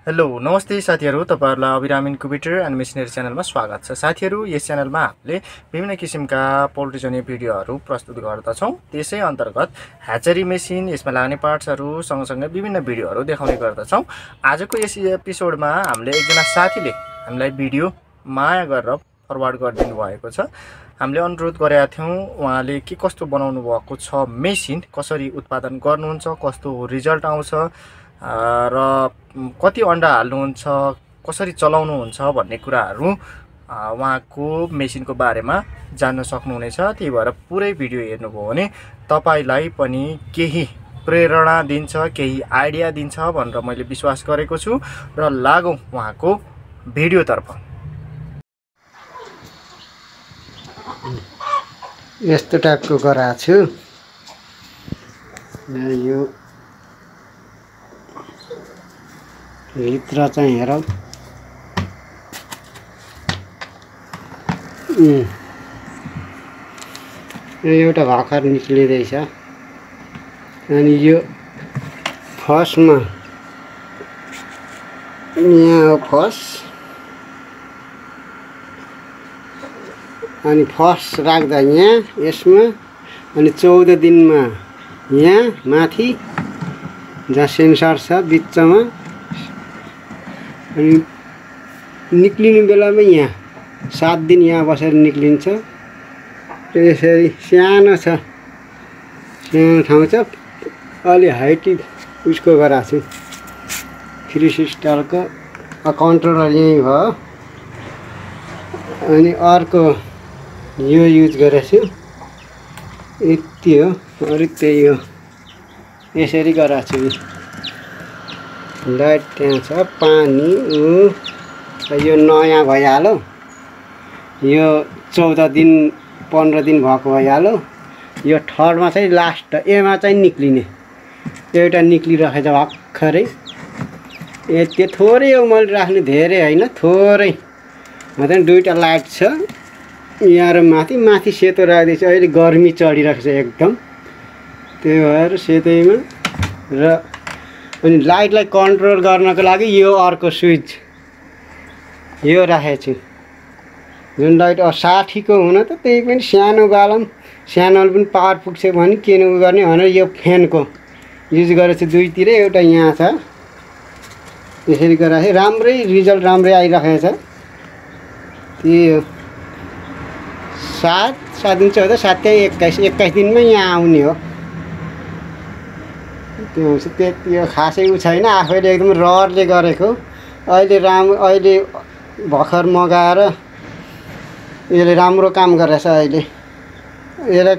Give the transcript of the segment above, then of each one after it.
Hello नमस्ते साथीहरु, तपाईहरुलाई अबिराम इन्क्युबेटर एन्ड मेसिनरी च्यानलमा स्वागत छ। साथीहरु, यस च्यानलमा हामीले विभिन्न किसिमका पोल्ट्री जन्य भिडियोहरु प्रस्तुत गर्दछौं। त्यसै अन्तर्गत ह्याचरी मेसिन, यसमा लाग्ने पार्ट्सहरु सँगसँगै विभिन्न भिडियोहरु देखाउने गर्दछौं। आजको यस एपिसोडमा हामीले एकजना साथीले हामीलाई भिडियो माया गरेर फरवार्ड गरिदिनु भएको छ। हामीले अनुरोध गरेका थियौं, उहाँले के कस्तो बनाउनु भएको छ, मेसिन कसरी उत्पादन गर्नुहुन्छ, कस्तो रिजल्ट आउँछ र कति अंडा हाल्नुहुन्छ, कसरी चलाउनुहुन्छ भन्ने कुराहरु उहाँको मेसिनको बारेमा जान्न सक्नुहुनेछ। त्यही भएर पुरै भिडियो हेर्नुभयो भने तपाईलाई पनि केही प्रेरणा दिन्छ, केही आइडिया दिन्छ भनेर मैले विश्वास गरेको छु। र लागौं उहाँको भिडियोतर्फ। यस्तो टाइपको गराएको छु। यो भित्र चाहिँ हेरौँ, एउटा भर्खर निस्किँदैछ। अनि यो फर्स्टमा यहाँ फर्स्ट, अनि फर्स्ट राख्दा यहाँ यसमा, अनि 14 दिनमा यहाँ माथि जहाँ सेन्सर छ बिचमा, अनि निक्लिने बेलामा यहाँ 7 दिन यहाँ बसेर निक्लिन्छ। यसरी सानो छ, सानो ठाउँ छ, अलि हाइट उसको गराएको छु। 3 सिस्टरको कन्ट्रोलर यही भयो। अनि अर्को यो युज गरेछु, यति हो, अरू त्यही हो। यसरी गराएको छु। लाइट त्यहाँ छ, पानी यो नयाँ भइहाल्यो। यो 14 दिन 15 दिन भएको भइहाल्यो। यो थर्डमा चाहिँ लास्ट, एमा चाहिँ निक्लिने, एउटा निक्लिरहेछ भर्खरै। त्यो थोरै हो मैले राख्ने, धेरै होइन, थोरै मात्रै। दुईटा लाइट छ यहाँ र माथि। माथि सेतो राख्दैछु, अहिले गर्मी चढिरहेको छ एकदम, त्यही भएर सेतैमा। र अनि लाइटलाई कन्ट्रोल गर्नको लागि यो अर्को स्विच यो राखेको छु। जुन लाइट 60 को हुन त त्यही पनि सानो बालम, सानोले पनि पावर पुग्छ भने के न गर्ने भनेर यो फ्यानको युज गरेको छु। दुईतिर एउटा यहाँ छ। यसरी गराए राम्रै रिजल्ट, राम्रै आइरहेको छ। त्यही हो, 7 दिन 14, 7 21 दिनमा यहाँ आउने हो। त्यो त्यति हो, खासै उ छैन। आफैले एकदम रहरले गरेको। अहिले भर्खर मगाएर यसले राम्रो काम गरेछ। अहिले यसलाई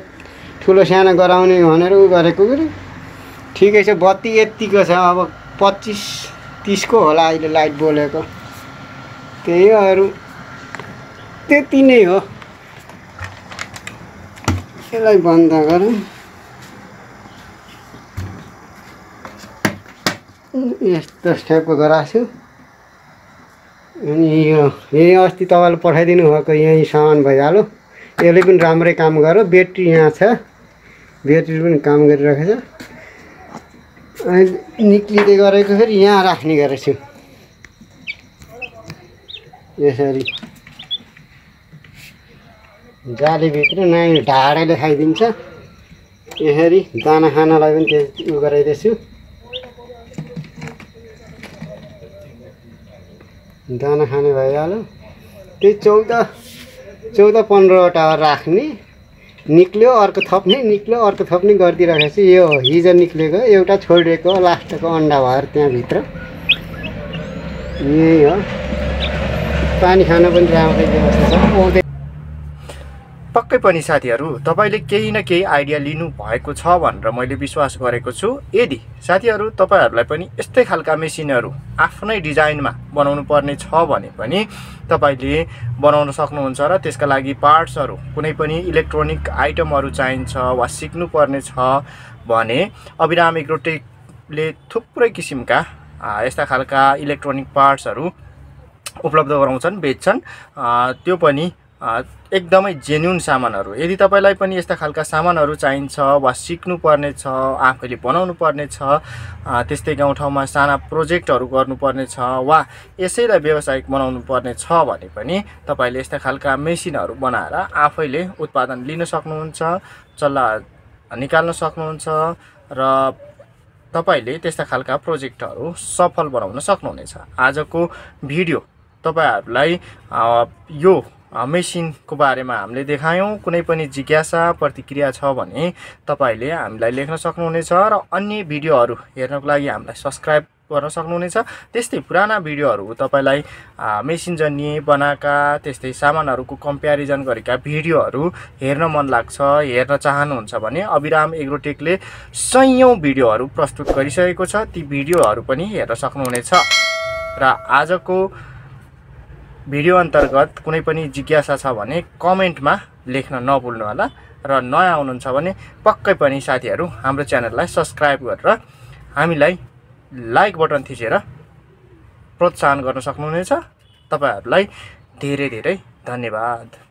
ठुलो सानो गराउने भनेर उ गरेको ठिकै छ। बत्ती यतिको छ, अब 25-30 को होला अहिले लाइट बोलेको। त्यही हो, अरू त्यति नै हो। यसलाई बन्द गरौँ। यस्तो टाइपको गराएको छु। अनि यो यही अस्ति तपाईँले पठाइदिनु भएको यही सामान भइहाल्यो। यसले पनि राम्रै काम गर्यो। ब्याट्री यहाँ छ, ब्याट्री पनि काम गरिरहेको छ। अनि निक्लिँदै गरेको फेरि यहाँ राख्ने गरेको छु। यसरी जालीभित्र नयाँ ढाडेले खाइदिन्छ। यसरी दाना खानालाई पनि त्यो उ गराइदिन्छु। दाना खाने भइहाल्यो। त्यही 14-15वटा राख्ने, निक्ल्यो अर्को थप्ने, निक्ल्यो अर्को थप्ने गरिदिइरहेको छु। यो हिजो निक्लेको, एउटा छोडिएको लास्टको अन्डा भएर त्यहाँभित्र। यही हो। पानी खान पनि राम्रै व्यवस्था छ। पक्कै पनि साथीहरु, तपाईले केही न केही आइडिया लिनु भएको छ भनेर मैले विश्वास गरेको छु। यदि साथीहरु तपाईहरुलाई पनि यस्तै खालका मेसिनहरु आफ्नै डिजाइनमा बनाउनु पर्ने छ भने पनि तपाईले बनाउन सक्नुहुन्छ। र त्यसका लागि पार्ट्सहरु, कुनै पनि इलेक्ट्रोनिक आइटमहरु चाहिन्छ वा सिक्नु पर्ने छ भने अबिराम एग्रोटेकले थुप्रै किसिमका यस्ता खालका इलेक्ट्रोनिक पार्ट्सहरु उपलब्ध गराउँछन्, बेच्छन्। त्यो पनि एकदमै जेन्युन सामानहरू। यदि तपाईलाई पनि यस्ता खालका सामानहरू चाहिन्छ वा सिक्नु पर्ने छ, आफैले बनाउनु पर्ने छ, त्यस्तै गाउँठाउँमा साना प्रोजेक्टहरू गर्नुपर्ने छ वा यसैलाई व्यावसायिक बनाउनु पर्ने छ भने पनि तपाईले यस्ता खालका मेसिनहरू बनाएर आफैले उत्पादन लिन सक्नुहुन्छ, चल्ला निकाल्न सक्नुहुन्छ र तपाईले त्यस्ता खालका प्रोजेक्टहरू सफल बनाउन सक्नुहुनेछ। आजको भिडियो तपाईहरुलाई यो मेसिनको बारेमा हामीले देखायौं। कुनै पनि जिज्ञासा प्रतिक्रिया छ भने तपाईले हामीलाई लेख्न सक्नुहुनेछ र अन्य भिडियोहरू हेर्नको लागि हामीलाई सब्स्क्राइब गर्न सक्नुहुनेछ। त्यस्तै पुराना भिडियोहरू तपाईलाई मेसिन जन्य बनाएका त्यस्तै सामानहरूको कम्प्यारिजन गरेका भिडियोहरू हेर्न मन लाग्छ, हेर्न चाहनुहुन्छ भने अबिराम एग्रोटेकले सयौं भिडियोहरू प्रस्तुत गरिसकेको छ। ती भिडियोहरू पनि हेर्न सक्नुहुनेछ र आजको भिडियो अन्तर्गत कुनै पनि जिज्ञासा छ भने कमेन्टमा लेख्न नभुल्नु होला र नयाँ हुनुहुन्छ भने पक्कै पनि साथीहरू हाम्रो च्यानललाई सब्स्क्राइब गरेर हामीलाई लाइक बटन थिचेर प्रोत्साहन गर्न सक्नुहुनेछ। तपाईहरुलाई धेरै धेरै धन्यवाद।